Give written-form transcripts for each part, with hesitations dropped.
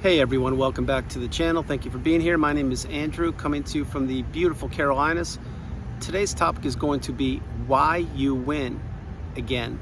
Hey everyone, welcome back to the channel. Thank you for being here. My name is Andrew, coming to you from the beautiful Carolinas. Today's topic is going to be why you win again.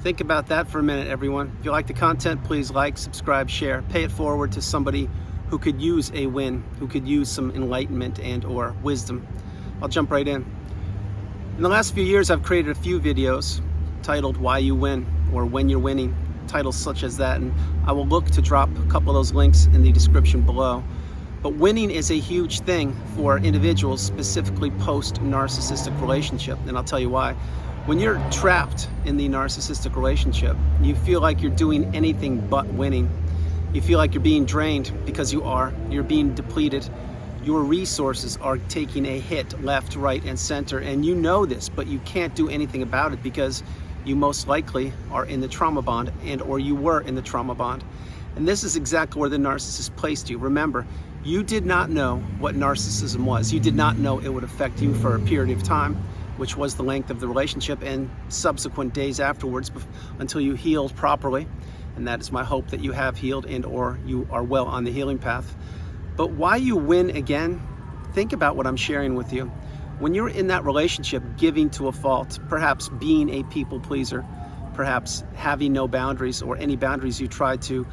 Think about that for a minute, everyone. If you like the content, please like, subscribe, share, pay it forward to somebody who could use a win, who could use some enlightenment and or wisdom. I'll jump right in. In the last few years, I've created a few videos titled Why You Win or When You're Winning, titles such as that, and I will look to drop a couple of those links in the description below. But winning is a huge thing for individuals, specifically post-narcissistic relationship, and I'll tell you why. When you're trapped in the narcissistic relationship, you feel like you're doing anything but winning. You feel like you're being drained because you're being depleted. Your resources are taking a hit left, right, and center, and you know this, but you can't do anything about it because you most likely are in the trauma bond or you were in the trauma bond. And this is exactly where the narcissist placed you. Remember, you did not know what narcissism was. You did not know it would affect you for a period of time, which was the length of the relationship and subsequent days afterwards until you healed properly. And that is my hope, that you have healed and or you are well on the healing path. But why you win again, think about what I'm sharing with you. When you're in that relationship, giving to a fault, perhaps being a people pleaser, perhaps having no boundaries or any boundaries you tried to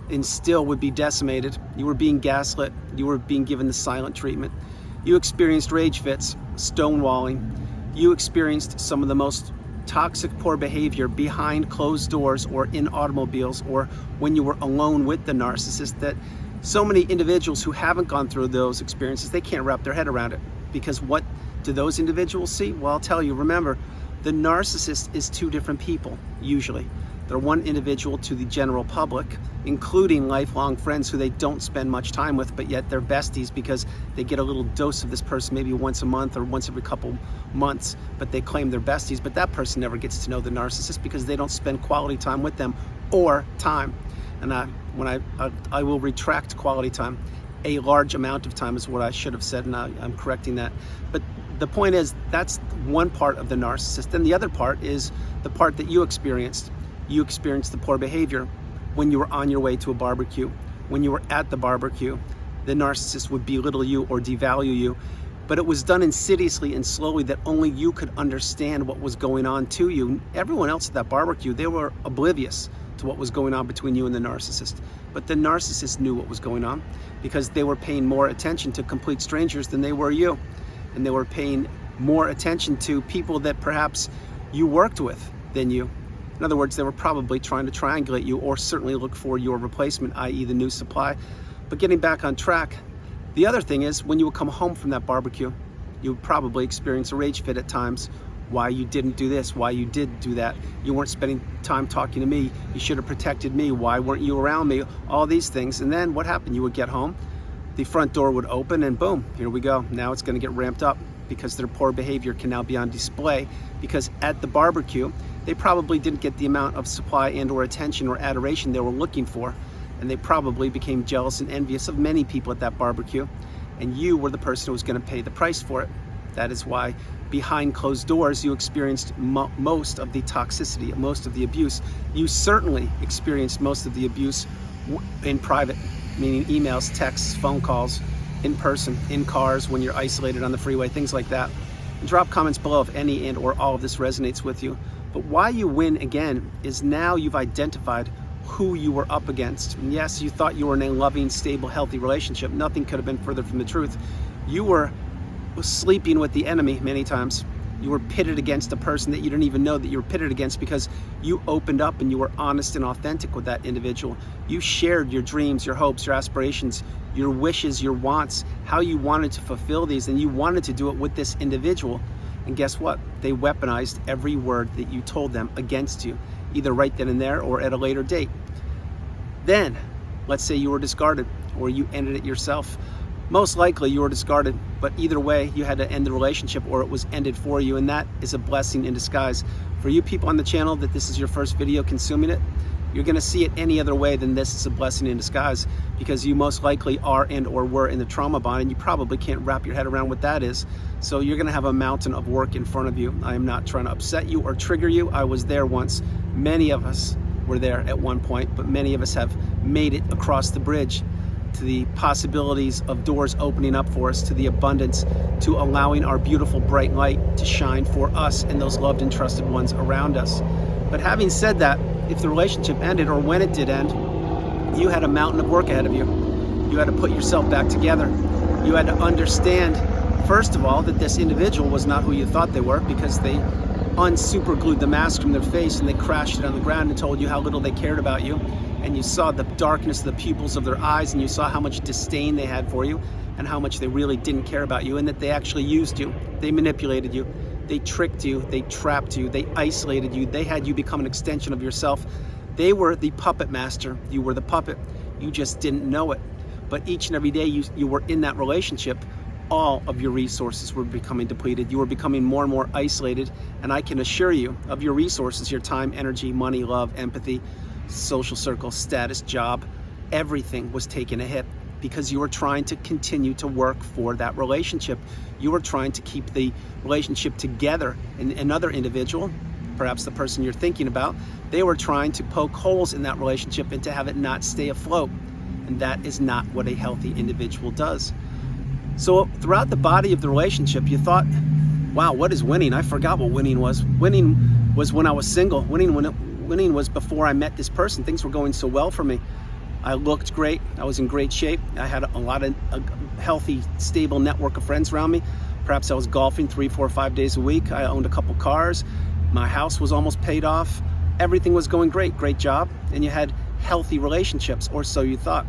instill would be decimated. You were being gaslit. You were being given the silent treatment. You experienced rage fits, stonewalling. You experienced some of the most toxic, poor behavior behind closed doors or in automobiles or when you were alone with the narcissist, that so many individuals who haven't gone through those experiences, they can't wrap their head around it. Because what do those individuals see? Well, I'll tell you, remember, the narcissist is two different people, usually. They're one individual to the general public, including lifelong friends who they don't spend much time with, but yet they're besties because they get a little dose of this person maybe once a month or once every couple months, but they claim they're besties, but that person never gets to know the narcissist because they don't spend quality time with them or time. And I will retract quality time. A large amount of time is what I should have said, and I'm correcting that. But the point is, that's one part of the narcissist. And the other part is the part that you experienced. You experienced the poor behavior when you were on your way to a barbecue. When you were at the barbecue, the narcissist would belittle you or devalue you. But it was done insidiously and slowly that only you could understand what was going on to you. Everyone else at that barbecue, they were oblivious to what was going on between you and the narcissist. But the narcissist knew what was going on because they were paying more attention to complete strangers than they were you. And they were paying more attention to people that perhaps you worked with than you. In other words, they were probably trying to triangulate you or certainly look for your replacement, i.e. the new supply. But getting back on track, the other thing is when you would come home from that barbecue, you would probably experience a rage fit at times. Why you didn't do this, why you did do that. You weren't spending time talking to me. You should have protected me. Why weren't you around me? All these things. And then what happened? You would get home, the front door would open, and boom, here we go. Now it's going to get ramped up because their poor behavior can now be on display, because at the barbecue, they probably didn't get the amount of supply and or attention or adoration they were looking for. And they probably became jealous and envious of many people at that barbecue. And you were the person who was going to pay the price for it. That is why behind closed doors, you experienced most of the toxicity, most of the abuse. You certainly experienced most of the abuse in private, meaning emails, texts, phone calls, in person, in cars, when you're isolated on the freeway, things like that. And drop comments below if any and or all of this resonates with you. But why you win again is now you've identified who you were up against. And yes, you thought you were in a loving, stable, healthy relationship. Nothing could have been further from the truth. You were sleeping with the enemy many times. You were pitted against a person that you didn't even know that you were pitted against because you opened up and you were honest and authentic with that individual. You shared your dreams, your hopes, your aspirations, your wishes, your wants, how you wanted to fulfill these, and you wanted to do it with this individual. And guess what? They weaponized every word that you told them against you, either right then and there or at a later date. Then, let's say you were discarded or you ended it yourself. Most likely you were discarded, but either way, you had to end the relationship or it was ended for you, and that is a blessing in disguise. For you people on the channel that this is your first video consuming it, you're gonna see it any other way than this is a blessing in disguise, because you most likely are and or were in the trauma bond, and you probably can't wrap your head around what that is. So you're gonna have a mountain of work in front of you. I am not trying to upset you or trigger you. I was there once. Many of us were there at one point, but many of us have made it across the bridge to the possibilities of doors opening up for us, to the abundance, to allowing our beautiful bright light to shine for us and those loved and trusted ones around us. But having said that, if the relationship ended, or when it did end, you had a mountain of work ahead of you. You had to put yourself back together. You had to understand, first of all, that this individual was not who you thought they were, because they unsuperglued the mask from their face and they crashed it on the ground and told you how little they cared about you. And you saw the darkness of the pupils of their eyes, and you saw how much disdain they had for you and how much they really didn't care about you, and that they actually used you. They manipulated you. They tricked you. They trapped you. They isolated you. They had you become an extension of yourself. They were the puppet master. You were the puppet. You just didn't know it. But each and every day you were in that relationship, all of your resources were becoming depleted. You were becoming more and more isolated. And I can assure you, of your resources, your time, energy, money, love, empathy, social circle, status, job, everything was taking a hit, because you were trying to continue to work for that relationship. You were trying to keep the relationship together. And another individual, perhaps the person you're thinking about, they were trying to poke holes in that relationship and to have it not stay afloat. And that is not what a healthy individual does. So throughout the body of the relationship, you thought, wow, what is winning? I forgot what winning was. Winning was when I was single. Winning was before I met this person. Things were going so well for me. I looked great. I was in great shape. I had a healthy, stable network of friends around me. Perhaps I was golfing 3, 4, 5 days a week. I owned a couple cars. My house was almost paid off. Everything was going great. Great job. And you had healthy relationships, or so you thought.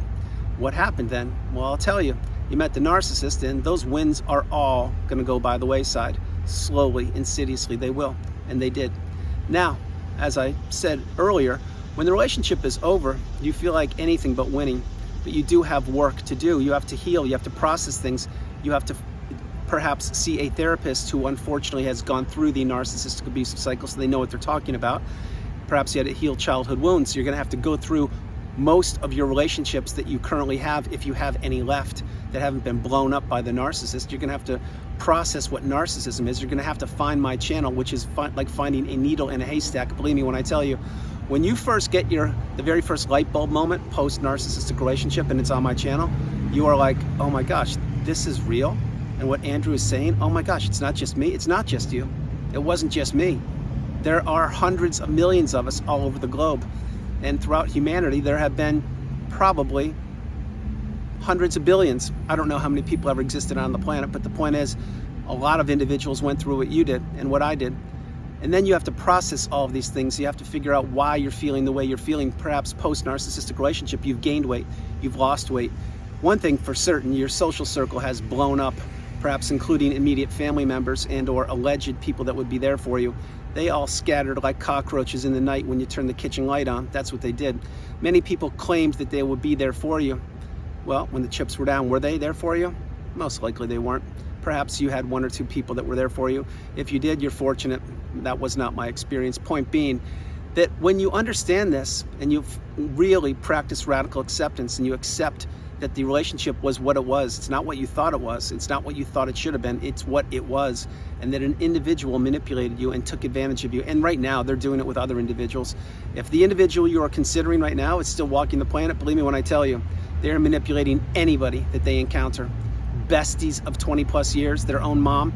What happened then? Well, I'll tell you. You met the narcissist, and those wins are all going to go by the wayside. Slowly, insidiously, they will. And they did. Now, as I said earlier, when the relationship is over, you feel like anything but winning. But you do have work to do. You have to heal. You have to process things. You have to perhaps see a therapist who unfortunately has gone through the narcissistic abusive cycle, so they know what they're talking about. Perhaps you had to heal childhood wounds. So you're going to have to go through most of your relationships that you currently have, if you have any left that haven't been blown up by the narcissist. You're going to have to process what narcissism is. You're going to have to find my channel, which is like finding a needle in a haystack. Believe me when I tell you, when you first get the very first light bulb moment post narcissistic relationship, and it's on my channel, you are like, oh my gosh, this is real. And what Andrew is saying, oh my gosh, it's not just me. It's not just you. It wasn't just me. There are hundreds of millions of us all over the globe. And throughout humanity, there have been probably hundreds of billions. I don't know how many people ever existed on the planet, but the point is, a lot of individuals went through what you did and what I did. And then you have to process all of these things. You have to figure out why you're feeling the way you're feeling. Perhaps post-narcissistic relationship, you've gained weight, you've lost weight. One thing for certain, your social circle has blown up, perhaps including immediate family members and or alleged people that would be there for you. They all scattered like cockroaches in the night when you turn the kitchen light on. That's what they did. Many people claimed that they would be there for you. Well, when the chips were down, were they there for you? Most likely they weren't. Perhaps you had 1 or 2 people that were there for you. If you did, you're fortunate. That was not my experience. Point being that when you understand this and you really practice radical acceptance and you accept that the relationship was what it was, it's not what you thought it was, it's not what you thought it should have been, it's what it was, and that an individual manipulated you and took advantage of you. And right now they're doing it with other individuals. If the individual you are considering right now is still walking the planet, believe me when I tell you, they're manipulating anybody that they encounter. Besties of 20 plus years, their own mom,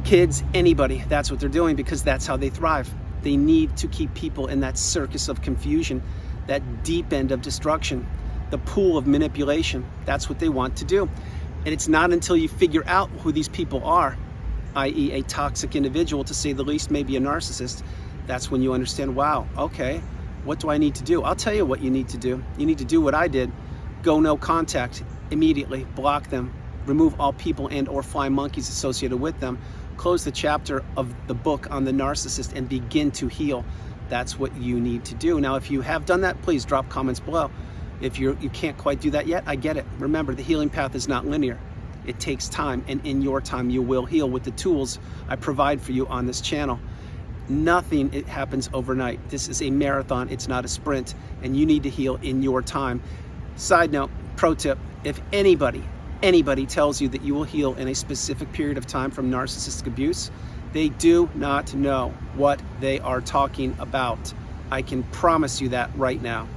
kids, anybody. That's what they're doing, because that's how they thrive. They need to keep people in that circus of confusion, that deep end of destruction, the pool of manipulation. That's what they want to do. And it's not until you figure out who these people are, i.e. a toxic individual, to say the least, maybe a narcissist, that's when you understand, wow, okay, what do I need to do? I'll tell you what you need to do. You need to do what I did. Go no contact immediately, block them, remove all people and or flying monkeys associated with them, close the chapter of the book on the narcissist and begin to heal. That's what you need to do. Now, if you have done that, please drop comments below. If you can't quite do that yet, I get it. Remember, the healing path is not linear. It takes time, and in your time, you will heal with the tools I provide for you on this channel. Nothing happens overnight. This is a marathon, it's not a sprint, and you need to heal in your time. Side note, pro tip, if anybody tells you that you will heal in a specific period of time from narcissistic abuse, they do not know what they are talking about. I can promise you that right now.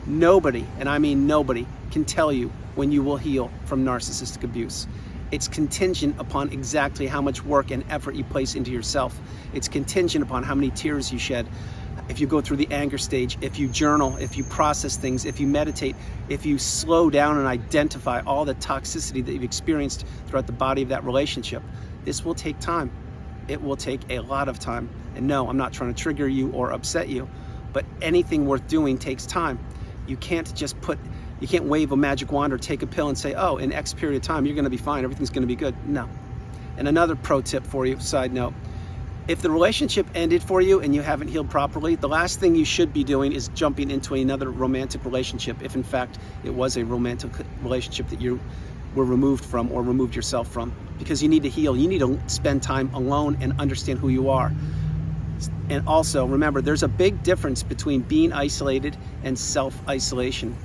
Nobody, and I mean nobody, can tell you when you will heal from narcissistic abuse. It's contingent upon exactly how much work and effort you place into yourself. It's contingent upon how many tears you shed, if you go through the anger stage, if you journal, if you process things, if you meditate, if you slow down and identify all the toxicity that you've experienced throughout the body of that relationship. This will take time. It will take a lot of time. And no, I'm not trying to trigger you or upset you, but anything worth doing takes time. You can't just you can't wave a magic wand or take a pill and say, oh, in X period of time, you're gonna be fine, everything's gonna be good. No. And another pro tip for you, side note, if the relationship ended for you and you haven't healed properly, the last thing you should be doing is jumping into another romantic relationship, if in fact it was a romantic relationship that you were removed from or removed yourself from, because you need to heal. You need to spend time alone and understand who you are. And also remember, there's a big difference between being isolated and self-isolation.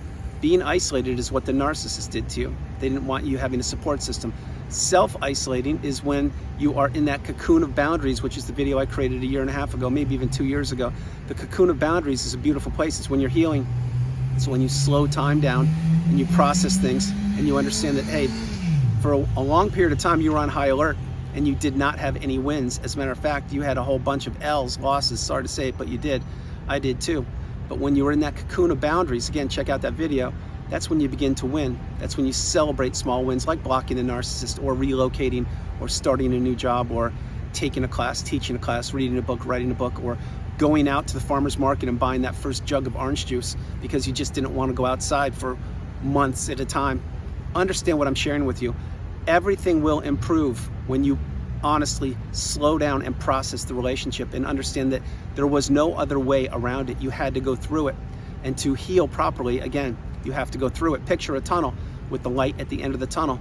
Being isolated is what the narcissist did to you. They didn't want you having a support system. Self-isolating is when you are in that cocoon of boundaries, which is the video I created 1.5 years ago, maybe even 2 years ago. The cocoon of boundaries is a beautiful place. It's when you're healing. It's when you slow time down and you process things and you understand that, hey, for a long period of time you were on high alert and you did not have any wins. As a matter of fact, you had a whole bunch of L's, losses, sorry to say it, but you did. I did too. But when you were in that cocoon of boundaries, again, check out that video, that's when you begin to win. That's when you celebrate small wins like blocking the narcissist or relocating or starting a new job or taking a class, teaching a class, reading a book, writing a book, or going out to the farmer's market and buying that first jug of orange juice because you just didn't want to go outside for months at a time. Understand what I'm sharing with you. Everything will improve when you honestly slow down and process the relationship and understand that there was no other way around it. You had to go through it. And to heal properly, again, you have to go through it. Picture a tunnel with the light at the end of the tunnel.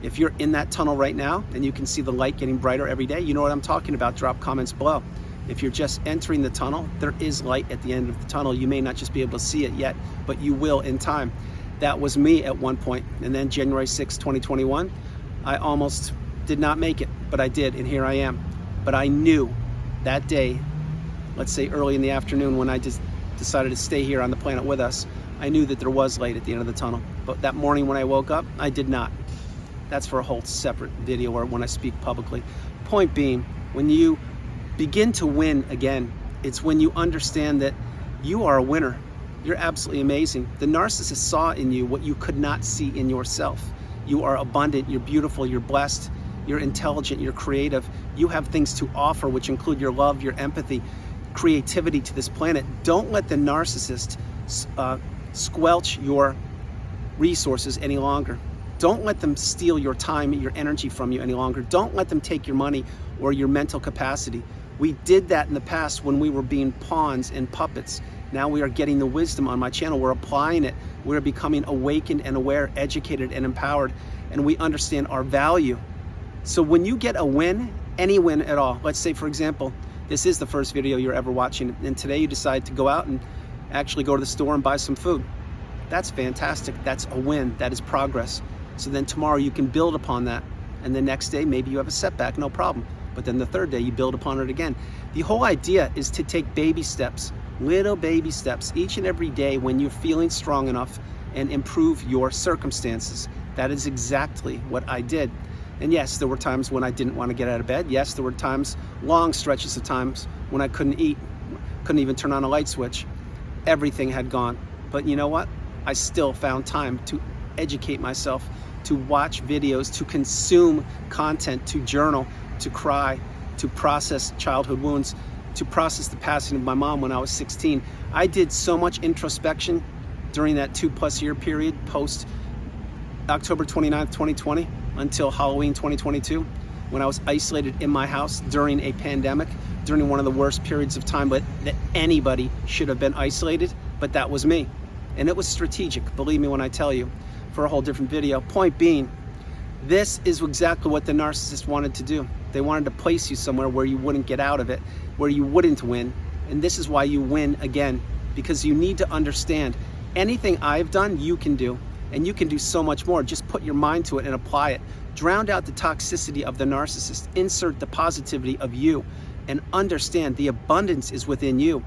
If you're in that tunnel right now and you can see the light getting brighter every day, you know what I'm talking about. Drop comments below. If you're just entering the tunnel, there is light at the end of the tunnel. You may not just be able to see it yet, but you will in time. That was me at one point. And then January 6, 2021, I almost did not make it, but I did, and here I am. But I knew that day, let's say early in the afternoon when I just decided to stay here on the planet with us, I knew that there was light at the end of the tunnel. But that morning when I woke up, I did not. That's for a whole separate video or when I speak publicly. Point being, when you begin to win again, it's when you understand that you are a winner. You're absolutely amazing. The narcissist saw in you what you could not see in yourself. You are abundant, you're beautiful, you're blessed, you're intelligent, you're creative. You have things to offer, which include your love, your empathy, creativity to this planet. Don't let the narcissist squelch your resources any longer. Don't let them steal your time, your energy from you any longer. Don't let them take your money or your mental capacity. We did that in the past when we were being pawns and puppets. Now we are getting the wisdom on my channel. We're applying it. We're becoming awakened and aware, educated and empowered, and we understand our value. So when you get a win, any win at all, let's say for example, this is the first video you're ever watching, and today you decide to go out and actually go to the store and buy some food. That's fantastic. That's a win. That is progress. So then tomorrow you can build upon that. And the next day, maybe you have a setback, no problem. But then the third day, you build upon it again. The whole idea is to take baby steps, little baby steps, each and every day when you're feeling strong enough and improve your circumstances. That is exactly what I did. And yes, there were times when I didn't want to get out of bed. Yes, there were times, long stretches of times, when I couldn't eat, couldn't even turn on a light switch. Everything had gone. But you know what? I still found time to educate myself, to watch videos, to consume content, to journal, to cry, to process childhood wounds, to process the passing of my mom when I was 16. I did so much introspection during that 2+ year period post October 29th, 2020 until Halloween 2022, when I was isolated in my house during a pandemic, during one of the worst periods of time that anybody should have been isolated, but that was me. And it was strategic, believe me when I tell you, for a whole different video. Point being, this is exactly what the narcissist wanted to do. They wanted to place you somewhere where you wouldn't get out of it, where you wouldn't win. And this is why you win again, because you need to understand anything I've done, you can do. And you can do so much more. Just put your mind to it and apply it. Drown out the toxicity of the narcissist. Insert the positivity of you and understand the abundance is within you.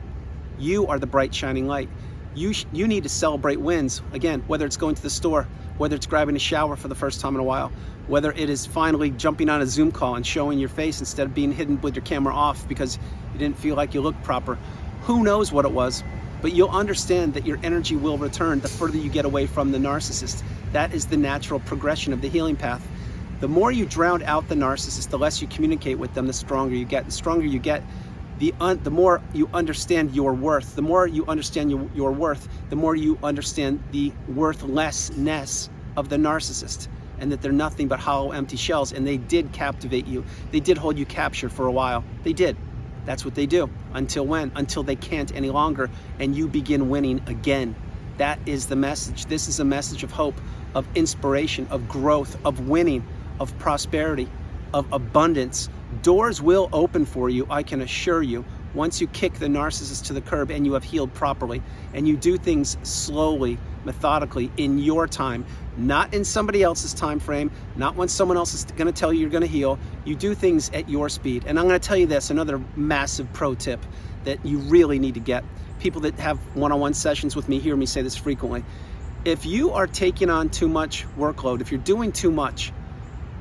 You are the bright shining light. You need to celebrate wins. Again, whether it's going to the store, whether it's grabbing a shower for the first time in a while, whether it is finally jumping on a Zoom call and showing your face instead of being hidden with your camera off because you didn't feel like you looked proper. Who knows what it was, but you'll understand that your energy will return the further you get away from the narcissist. That is the natural progression of the healing path. The more you drown out the narcissist, the less you communicate with them, the stronger you get. The stronger you get, the more you understand your worth. The more you understand your worth, the more you understand the worthlessness of the narcissist, and that they're nothing but hollow, empty shells, and they did captivate you. They did hold you captured for a while. They did. That's what they do. Until when? Until they can't any longer, and you begin winning again. That is the message. This is a message of hope, of inspiration, of growth, of winning, of prosperity, of abundance. Doors will open for you, I can assure you, once you kick the narcissist to the curb and you have healed properly, and you do things slowly, methodically, in your time, not in somebody else's time frame, not when someone else is going to tell you you're going to heal. You do things at your speed. And I'm going to tell you this, another massive pro tip that you really need to get. People that have one-on-one sessions with me hear me say this frequently. If you are taking on too much workload, if you're doing too much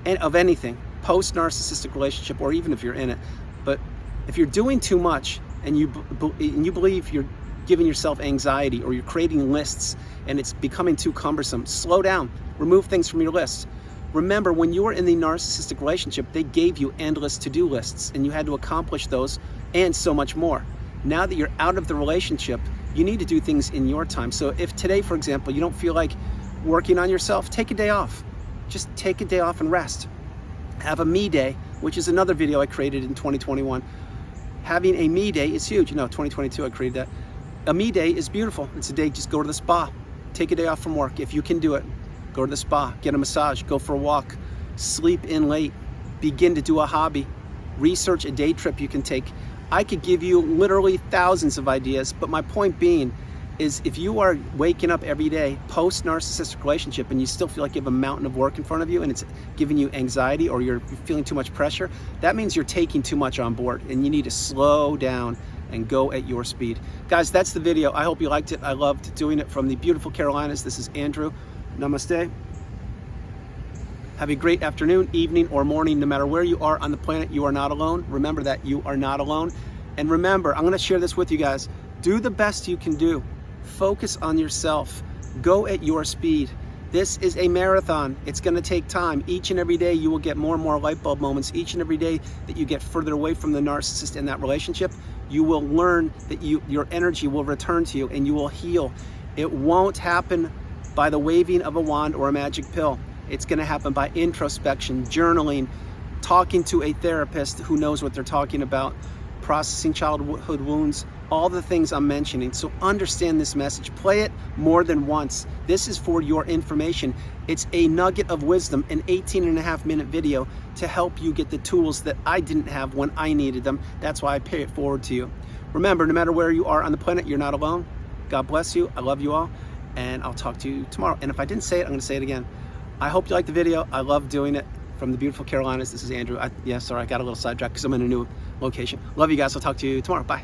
of anything, post-narcissistic relationship, or even if you're in it, but if you're doing too much and you believe you're giving yourself anxiety, or you're creating lists and it's becoming too cumbersome, slow down, remove things from your list. Remember, when you were in the narcissistic relationship, they gave you endless to-do lists and you had to accomplish those and so much more. Now that you're out of the relationship, you need to do things in your time. So if today, for example, you don't feel like working on yourself, take a day off. Just take a day off and rest. Have a me day, which is another video I created in 2021. Having a me day is huge. 2022 I created that. A me day is beautiful. It's a day, just go to the spa. Take a day off from work. If you can do it, go to the spa, get a massage, go for a walk, sleep in late, begin to do a hobby, research a day trip you can take. I could give you literally thousands of ideas, but my point being is if you are waking up every day post-narcissistic relationship and you still feel like you have a mountain of work in front of you and it's giving you anxiety, or you're feeling too much pressure, that means you're taking too much on board and you need to slow down and go at your speed. Guys, that's the video. I hope you liked it. I loved doing it from the beautiful Carolinas. This is Andrew. Namaste. Have a great afternoon, evening, or morning. No matter where you are on the planet, you are not alone. Remember that you are not alone. And remember, I'm going to share this with you guys. Do the best you can do. Focus on yourself. Go at your speed. This is a marathon. It's going to take time. Each and every day you will get more and more light bulb moments. Each and every day that you get further away from the narcissist in that relationship, you will learn that your energy will return to you and you will heal. It won't happen by the waving of a wand or a magic pill. It's going to happen by introspection, journaling, talking to a therapist who knows what they're talking about, processing childhood wounds, all the things I'm mentioning. So understand this message. Play it more than once. This is for your information. It's a nugget of wisdom, an 18.5-minute video to help you get the tools that I didn't have when I needed them. That's why I pay it forward to you. Remember, no matter where you are on the planet, you're not alone. God bless you. I love you all. And I'll talk to you tomorrow. And if I didn't say it, I'm going to say it again. I hope you liked the video. I love doing it. From the beautiful Carolinas, this is Andrew. Sorry, I got a little sidetracked because I'm in a new location. Love you guys. I'll talk to you tomorrow. Bye.